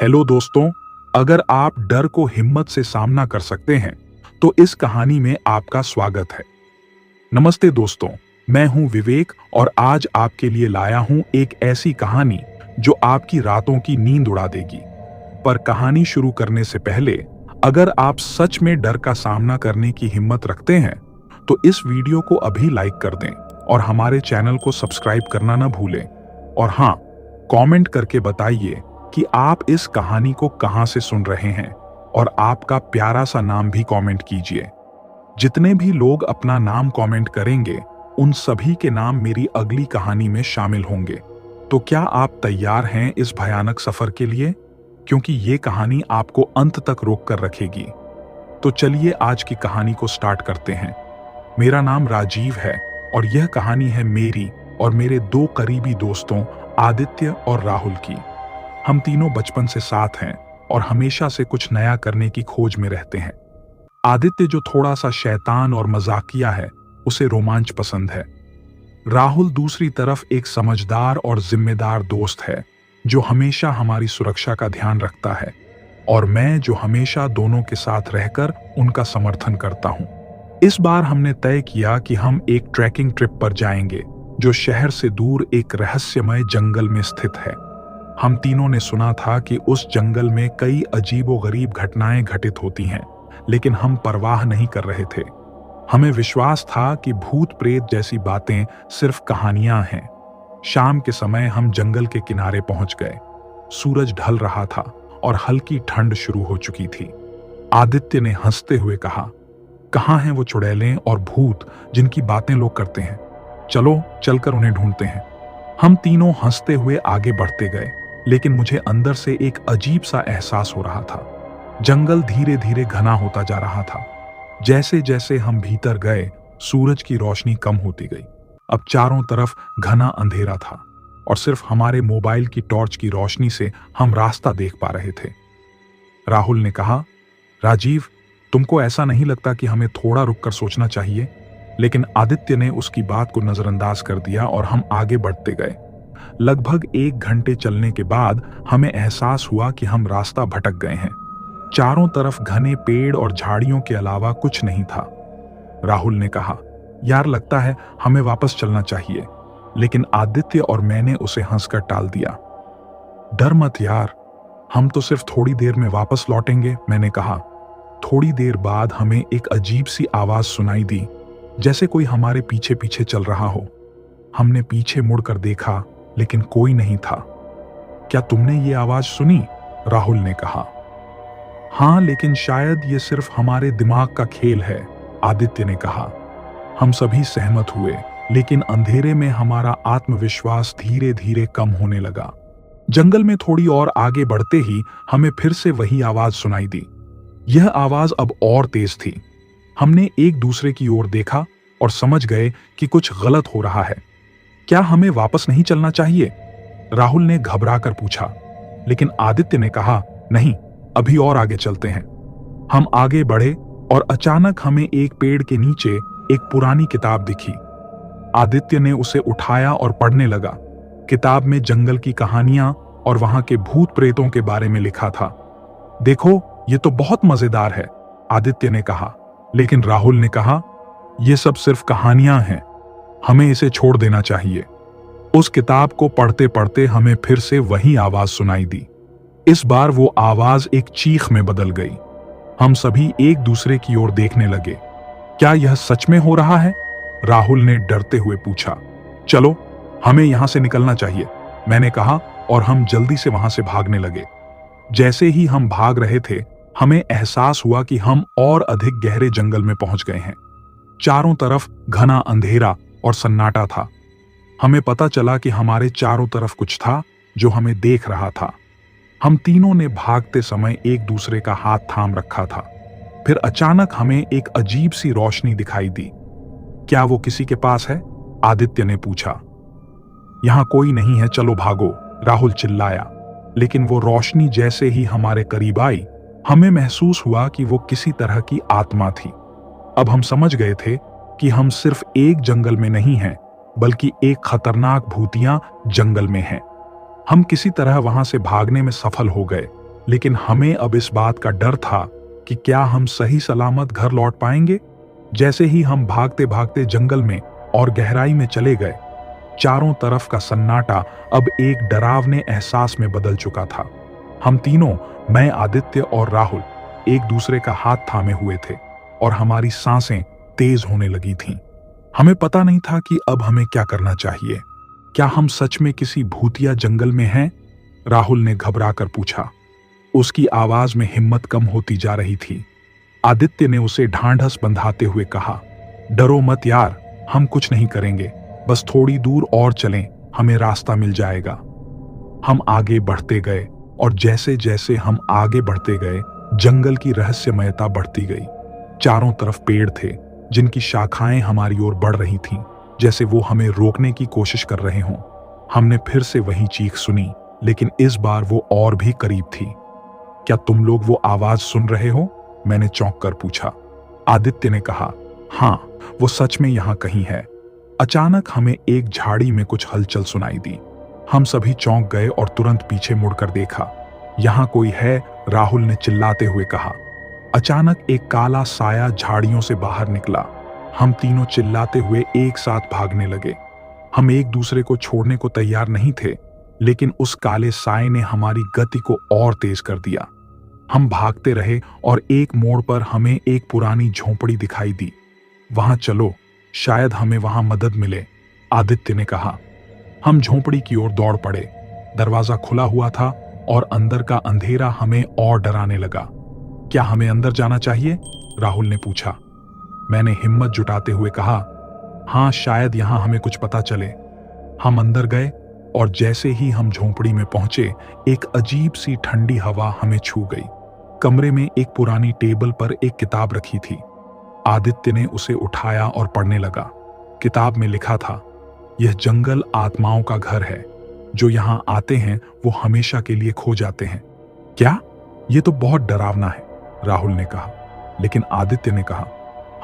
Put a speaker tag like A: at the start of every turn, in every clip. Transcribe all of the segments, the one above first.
A: Hello दोस्तों, अगर आप डर को हिम्मत से सामना कर सकते हैं, तो इस कहानी में आपका स्वागत है। नमस्ते दोस्तों, मैं हूं विवेक और आज आपके लिए लाया हूं एक ऐसी कहानी जो आपकी रातों की नींद उड़ा देगी। पर कहानी शुरू करने से पहले, अगर आप सच में डर का सामना करने की हिम्मत रखते हैं, तो इस वीडियो को अभी लाइक कर दें और हमारे चैनल को सब्सक्राइब करना ना भूलें। और हाँ, कमेंट करके बताइए कि आप इस कहानी को कहां से सुन रहे हैं और आपका प्यारा सा नाम भी कमेंट कीजिए। जितने भी लोग अपना नाम कमेंट करेंगे, उन सभी के नाम मेरी अगली कहानी में शामिल होंगे। तो क्या आप तैयार हैं इस भयानक सफर के लिए? क्योंकि ये कहानी आपको अंत तक रोक कर रखेगी। तो चलिए आज की कहानी को स्टार्ट करते हैं। मेरा नाम राजीव है और यह कहानी है मेरी और मेरे दो करीबी दोस्तों आदित्य और राहुल की। हम तीनों बचपन से साथ हैं और हमेशा से कुछ नया करने की खोज में रहते हैं। आदित्य जो थोड़ा सा शैतान और मजाकिया है, उसे रोमांच पसंद है। राहुल दूसरी तरफ एक समझदार और जिम्मेदार दोस्त है जो हमेशा हमारी सुरक्षा का ध्यान रखता है। और मैं जो हमेशा दोनों के साथ रहकर उनका समर्थन करता हूं। इस बार हमने तय किया कि हम एक ट्रैकिंग ट्रिप पर जाएंगे जो शहर से दूर एक रहस्यमय जंगल में स्थित है। हम तीनों ने सुना था कि उस जंगल में कई अजीबोगरीब घटनाएं घटित होती हैं, लेकिन हम परवाह नहीं कर रहे थे। हमें विश्वास था कि भूत प्रेत जैसी बातें सिर्फ कहानियां हैं। शाम के समय हम जंगल के किनारे पहुंच गए। सूरज ढल रहा था और हल्की ठंड शुरू हो चुकी थी। आदित्य ने हंसते हुए कहा, कहाँ हैं वो चुड़ैलें और भूत जिनकी बातें लोग करते हैं? चलो चलकर उन्हें ढूंढते हैं। हम तीनों हंसते हुए आगे बढ़ते गए, लेकिन मुझे अंदर से एक अजीब सा एहसास हो रहा था। जंगल धीरे धीरे घना होता जा रहा था। जैसे जैसे हम भीतर गए, सूरज की रोशनी कम होती गई। अब चारों तरफ घना अंधेरा था और सिर्फ हमारे मोबाइल की टॉर्च की रोशनी से हम रास्ता देख पा रहे थे। राहुल ने कहा, राजीव, तुमको ऐसा नहीं लगता कि हमें थोड़ा रुककर सोचना चाहिए? लेकिन आदित्य ने उसकी बात को नजरअंदाज कर दिया और हम आगे बढ़ते गए। लगभग 1 घंटे चलने के बाद हमें एहसास हुआ कि हम रास्ता भटक गए हैं। चारों तरफ घने पेड़ और झाड़ियों के अलावा कुछ नहीं था। राहुल ने कहा, यार लगता है हमें वापस चलना चाहिए। लेकिन आदित्य और मैंने उसे हंसकर टाल दिया। डर मत यार, हम तो सिर्फ थोड़ी देर में वापस लौटेंगे, मैंने कहा। थोड़ी देर बाद हमें एक अजीब सी आवाज सुनाई दी, जैसे कोई हमारे पीछे पीछे चल रहा हो। हमने पीछे मुड़कर देखा, लेकिन कोई नहीं था। क्या तुमने ये आवाज सुनी? राहुल ने कहा। हाँ, लेकिन शायद ये सिर्फ हमारे दिमाग का खेल है, आदित्य ने कहा। हम सभी सहमत हुए, लेकिन अंधेरे में हमारा आत्मविश्वास धीरे धीरे कम होने लगा। जंगल में थोड़ी और आगे बढ़ते ही हमें फिर से वही आवाज सुनाई दी। यह आवाज अब और तेज थी। हमने एक दूसरे की ओर देखा और समझ गए कि कुछ गलत हो रहा है। क्या हमें वापस नहीं चलना चाहिए? राहुल ने घबराकर पूछा, लेकिन आदित्य ने कहा, नहीं, अभी और आगे चलते हैं। हम आगे बढ़े और अचानक हमें एक पेड़ के नीचे एक पुरानी किताब दिखी। आदित्य ने उसे उठाया और पढ़ने लगा। किताब में जंगल की कहानियां और वहां के भूत प्रेतों के बारे में लिखा था। देखो, ये तो बहुत मजेदार है, आदित्य ने कहा। लेकिन राहुल ने कहा, यह सब सिर्फ कहानियां हैं, हमें इसे छोड़ देना चाहिए। उस किताब को पढ़ते पढ़ते हमें फिर से वही आवाज सुनाई दी। इस बार वो आवाज एक चीख में बदल गई। हम सभी एक दूसरे की ओर देखने लगे। क्या यह सच में हो रहा है? राहुल ने डरते हुए पूछा। चलो, हमें यहां से निकलना चाहिए, मैंने कहा, और हम जल्दी से वहां से भागने लगे। जैसे ही हम भाग रहे थे, हमें एहसास हुआ कि हम और अधिक गहरे जंगल में पहुंच गए हैं। चारों तरफ घना अंधेरा और सन्नाटा था। हमें पता चला कि हमारे चारों तरफ कुछ था जो हमें देख रहा था। हम तीनों ने भागते समय एक दूसरे का हाथ थाम रखा था। फिर अचानक हमें एक अजीब सी रोशनी दिखाई दी। क्या वो किसी के पास है? आदित्य ने पूछा। यहां कोई नहीं है, चलो भागो, राहुल चिल्लाया। लेकिन वो रोशनी जैसे ही हमारे करीब आई, हमें महसूस हुआ कि वो किसी तरह की आत्मा थी। अब हम समझ गए थे कि हम सिर्फ एक जंगल में नहीं हैं, बल्कि एक खतरनाक भूतिया जंगल में हैं। हम किसी तरह वहां से भागने में सफल हो गए, लेकिन हमें अब इस बात का डर था कि क्या हम सही सलामत घर लौट पाएंगे। जैसे ही हम भागते भागते जंगल में और गहराई में चले गए, चारों तरफ का सन्नाटा अब एक डरावने एहसास में बदल चुका था। हम तीनों, मैं, आदित्य और राहुल, एक दूसरे का हाथ थामे हुए थे और हमारी सांसें तेज होने लगी थीं। हमें पता नहीं था कि अब हमें क्या करना चाहिए। क्या हम सच में किसी भूतिया जंगल में हैं? राहुल ने घबरा कर पूछा। उसकी आवाज में हिम्मत कम होती जा रही थी। आदित्य ने उसे ढांढस बंधाते हुए कहा, डरो मत यार, हम कुछ नहीं करेंगे, बस थोड़ी दूर और चलें, हमें रास्ता मिल जाएगा। हम आगे बढ़ते गए और जैसे जैसे हम आगे बढ़ते गए, जंगल की रहस्यमयता बढ़ती गई। चारों तरफ पेड़ थे जिनकी शाखाएं हमारी ओर बढ़ रही थीं, जैसे वो हमें रोकने की कोशिश कर रहे हों। हमने फिर से वही चीख सुनी, लेकिन इस बार वो और भी करीब थी। क्या तुम लोग वो आवाज सुन रहे हो? मैंने चौंक कर पूछा। आदित्य ने कहा, हाँ, वो सच में यहां कहीं है। अचानक हमें एक झाड़ी में कुछ हलचल सुनाई दी। हम सभी चौंक गए और तुरंत पीछे मुड़कर देखा। यहां कोई है, राहुल ने चिल्लाते हुए कहा। अचानक एक काला साया झाड़ियों से बाहर निकला। हम तीनों चिल्लाते हुए एक साथ भागने लगे। हम एक दूसरे को छोड़ने को तैयार नहीं थे, लेकिन उस काले साए ने हमारी गति को और तेज कर दिया। हम भागते रहे और एक मोड़ पर हमें एक पुरानी झोंपड़ी दिखाई दी। वहां चलो, शायद हमें वहां मदद मिले, आदित्य ने कहा। हम झोंपड़ी की ओर दौड़ पड़े। दरवाजा खुला हुआ था और अंदर का अंधेरा हमें और डराने लगा। क्या हमें अंदर जाना चाहिए? राहुल ने पूछा। मैंने हिम्मत जुटाते हुए कहा, हाँ, शायद यहां हमें कुछ पता चले। हम अंदर गए और जैसे ही हम झोंपड़ी में पहुंचे, एक अजीब सी ठंडी हवा हमें छू गई। कमरे में एक पुरानी टेबल पर एक किताब रखी थी। आदित्य ने उसे उठाया और पढ़ने लगा। किताब में लिखा था, यह जंगल आत्माओं का घर है, जो यहां आते हैं वो हमेशा के लिए खो जाते हैं। क्या? ये तो बहुत डरावना है, राहुल ने कहा। लेकिन आदित्य ने कहा,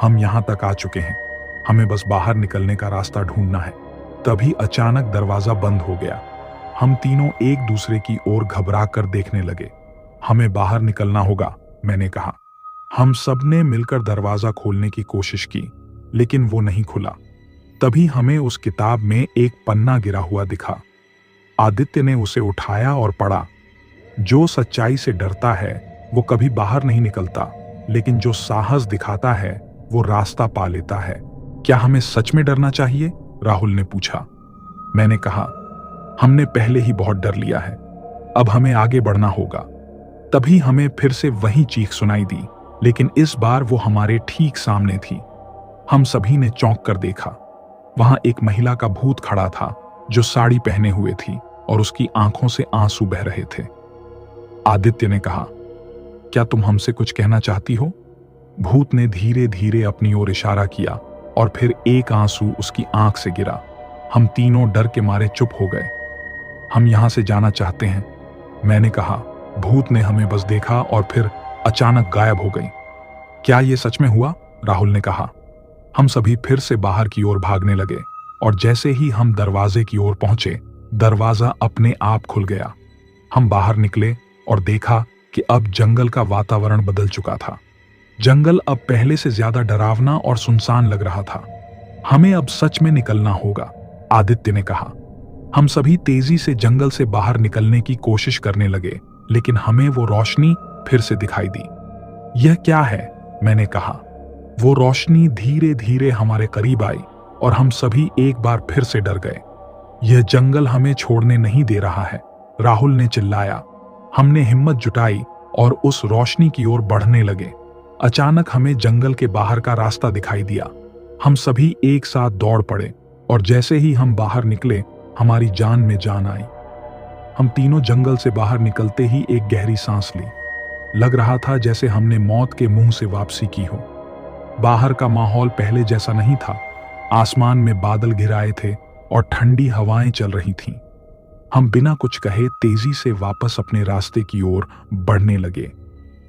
A: हम यहां तक आ चुके हैं, हमें बस बाहर निकलने का रास्ता ढूंढना है। तभी अचानक दरवाजा बंद हो गया। हम तीनों एक दूसरे की ओर घबरा कर देखने लगे। हमें बाहर निकलना होगा, मैंने कहा। हम सबने मिलकर दरवाजा खोलने की कोशिश की, लेकिन वो नहीं खुला। तभी हमें उस किताब में एक पन्ना गिरा हुआ दिखा। आदित्य ने उसे उठाया और पढ़ा, जो सच्चाई से डरता है वो कभी बाहर नहीं निकलता, लेकिन जो साहस दिखाता है वो रास्ता पा लेता है। क्या हमें सच में डरना चाहिए? राहुल ने पूछा। मैंने कहा, हमने पहले ही बहुत डर लिया है, अब हमें आगे बढ़ना होगा। तभी हमें फिर से वही चीख सुनाई दी, लेकिन इस बार वो हमारे ठीक सामने थी। हम सभी ने चौंक कर देखा। वहां एक महिला का भूत खड़ा था, जो साड़ी पहने हुए थी और उसकी आंखों से आंसू बह रहे थे। आदित्य ने कहा, क्या तुम हमसे कुछ कहना चाहती हो? भूत ने धीरे धीरे अपनी ओर इशारा किया और फिर एक आंसू उसकी आंख से गिरा। हम तीनों डर के मारे चुप हो गए। हम यहां से जाना चाहते हैं, मैंने कहा। भूत ने हमें बस देखा और फिर अचानक गायब हो गई। क्या ये सच में हुआ? राहुल ने कहा। हम सभी फिर से बाहर की ओर भागने लगे और जैसे ही हम दरवाजे की ओर पहुंचे, दरवाजा अपने आप खुल गया। हम बाहर निकले और देखा कि अब जंगल का वातावरण बदल चुका था। जंगल अब पहले से ज्यादा डरावना और सुनसान लग रहा था। हमें अब सच में निकलना होगा, आदित्य ने कहा। हम सभी तेजी से जंगल से बाहर निकलने की कोशिश करने लगे, लेकिन हमें वो रोशनी फिर से दिखाई दी। यह क्या है? मैंने कहा। वो रोशनी धीरे धीरे हमारे करीब आई और हम सभी एक बार फिर से डर गए। यह जंगल हमें छोड़ने नहीं दे रहा है, राहुल ने चिल्लाया। हमने हिम्मत जुटाई और उस रोशनी की ओर बढ़ने लगे। अचानक हमें जंगल के बाहर का रास्ता दिखाई दिया। हम सभी एक साथ दौड़ पड़े और जैसे ही हम बाहर निकले, हमारी जान में जान आई। हम तीनों जंगल से बाहर निकलते ही एक गहरी सांस ली। लग रहा था जैसे हमने मौत के मुंह से वापसी की हो। बाहर का माहौल पहले जैसा नहीं था। आसमान में बादल घिराए थे और ठंडी हवाएं चल रही थीं। हम बिना कुछ कहे तेजी से वापस अपने रास्ते की ओर बढ़ने लगे,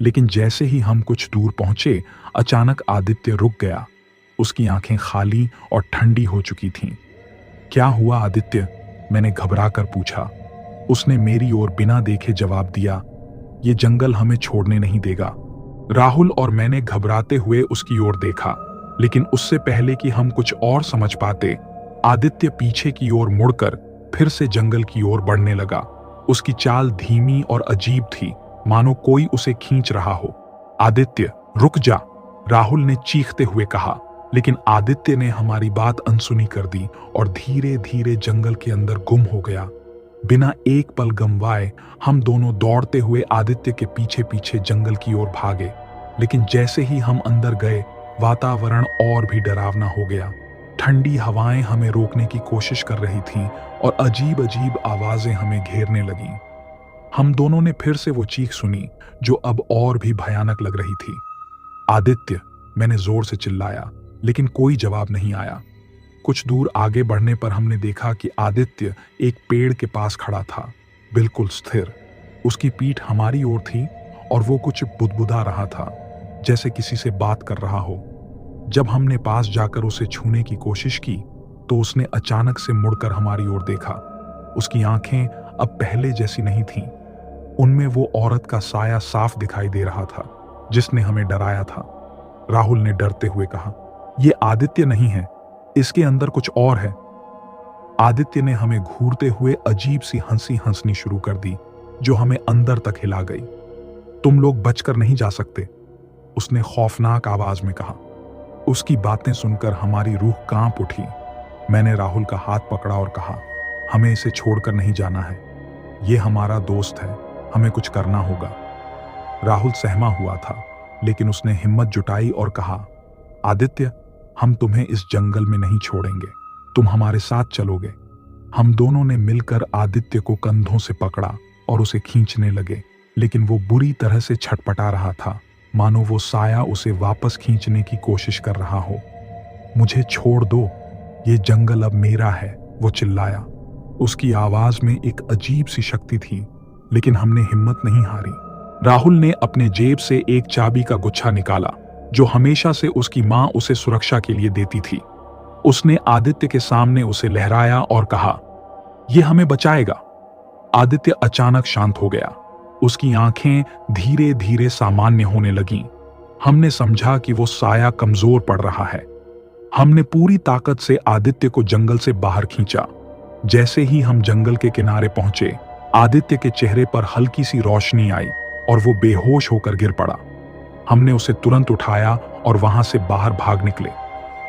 A: लेकिन जैसे ही हम कुछ दूर पहुंचे, अचानक आदित्य रुक गया। उसकी आंखें खाली और ठंडी हो चुकी थीं। क्या हुआ आदित्य? मैंने घबरा कर पूछा। उसने मेरी ओर बिना देखे जवाब दिया, ये जंगल हमें छोड़ने नहीं देगा। राहुल और मैंने घबराते हुए उसकी ओर देखा, लेकिन उससे पहले कि हम कुछ और समझ पाते, आदित्य पीछे की ओर मुड़कर फिर से जंगल की ओर बढ़ने लगा। उसकी चाल धीमी और अजीब थी, मानो कोई उसे खींच रहा हो। आदित्य, रुक जा, राहुल ने चीखते हुए कहा, लेकिन आदित्य ने हमारी बात अनसुनी कर दी और धीरे धीरे जंगल के अंदर गुम हो गया। बिना एक पल गंवाए हम दोनों दौड़ते हुए आदित्य के पीछे पीछे जंगल की ओर भागे, लेकिन जैसे ही हम अंदर गए, वातावरण और भी डरावना हो गया। ठंडी हवाएं हमें रोकने की कोशिश कर रही थीं और अजीब अजीब आवाजें हमें घेरने लगीं। हम दोनों ने फिर से वो चीख सुनी जो अब और भी भयानक लग रही थी। आदित्य, मैंने जोर से चिल्लाया, लेकिन कोई जवाब नहीं आया। कुछ दूर आगे बढ़ने पर हमने देखा कि आदित्य एक पेड़ के पास खड़ा था, बिल्कुल स्थिर। उसकी पीठ हमारी ओर थी और वो कुछ बुदबुदा रहा था, जैसे किसी से बात कर रहा हो। जब हमने पास जाकर उसे छूने की कोशिश की, तो उसने अचानक से मुड़कर हमारी ओर देखा। उसकी आंखें अब पहले जैसी नहीं थीं। उनमें वो औरत का साया साफ दिखाई दे रहा था, जिसने हमें डराया था। राहुल ने डरते हुए कहा, "ये आदित्य नहीं है, इसके अंदर कुछ और है।" आदित्य ने हमें घूरते हुए अजीब सी हंसी हंसनी शुरू कर दी, जो हमें अंदर तक हिला गई। "तुम लोग बचकर नहीं जा सकते," उसने खौफनाक आवाज में कहा। उसकी बातें सुनकर हमारी रूह कांप उठी। मैंने राहुल का हाथ पकड़ा और कहा, "हमें इसे छोड़कर नहीं जाना है। ये हमारा दोस्त है, हमें कुछ करना होगा।" राहुल सहमा हुआ था, लेकिन उसने हिम्मत जुटाई और कहा, "आदित्य, हम तुम्हें इस जंगल में नहीं छोड़ेंगे, तुम हमारे साथ चलोगे।" हम दोनों ने मिलकर आदित्य को कंधों से पकड़ा और उसे खींचने लगे, लेकिन वो बुरी तरह से छटपटा रहा था, मानो वो साया उसे वापस खींचने की कोशिश कर रहा हो। "मुझे छोड़ दो, ये जंगल अब मेरा है," वो चिल्लाया। उसकी आवाज में एक अजीब सी शक्ति थी, लेकिन हमने हिम्मत नहीं हारी। राहुल ने अपने जेब से एक चाबी का गुच्छा निकाला, जो हमेशा से उसकी मां उसे सुरक्षा के लिए देती थी। उसने आदित्य के सामने उसे लहराया और कहा, "यह हमें बचाएगा।" आदित्य अचानक शांत हो गया। उसकी आंखें धीरे धीरे सामान्य होने लगीं। हमने समझा कि वो साया कमजोर पड़ रहा है। हमने पूरी ताकत से आदित्य को जंगल से बाहर खींचा। जैसे ही हम जंगल के किनारे पहुंचे, आदित्य के चेहरे पर हल्की सी रोशनी आई और वो बेहोश होकर गिर पड़ा। हमने उसे तुरंत उठाया और वहां से बाहर भाग निकले।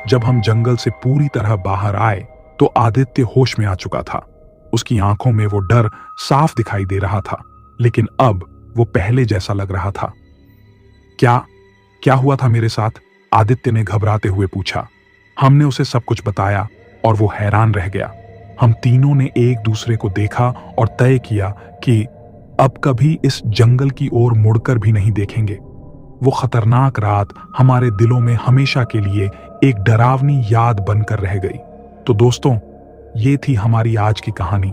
A: जब हम जंगल से पूरी तरह बाहर आए, तो आदित्य होश में आ चुका था। उसकी आंखों में वो डर साफ दिखाई दे रहा था, लेकिन अब वो पहले जैसा लग रहा था। क्या क्या हुआ था मेरे साथ?" आदित्य ने घबराते हुए पूछा। हमने उसे सब कुछ बताया और वो हैरान रह गया। हम तीनों ने एक दूसरे को देखा और तय किया कि अब कभी इस जंगल की ओर मुड़कर भी नहीं देखेंगे। वो खतरनाक रात हमारे दिलों में हमेशा के लिए एक डरावनी याद बनकर रह गई। तो दोस्तों, ये थी हमारी आज की कहानी।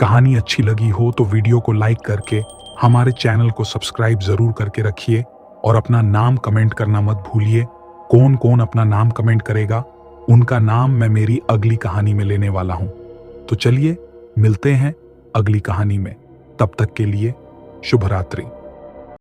A: कहानी अच्छी लगी हो तो वीडियो को लाइक करके हमारे चैनल को सब्सक्राइब जरूर करके रखिए और अपना नाम कमेंट करना मत भूलिए। कौन कौन अपना नाम कमेंट करेगा, उनका नाम मैं मेरी अगली कहानी में लेने वाला हूं। तो चलिए मिलते हैं अगली कहानी में। तब तक के लिए शुभ रात्रि।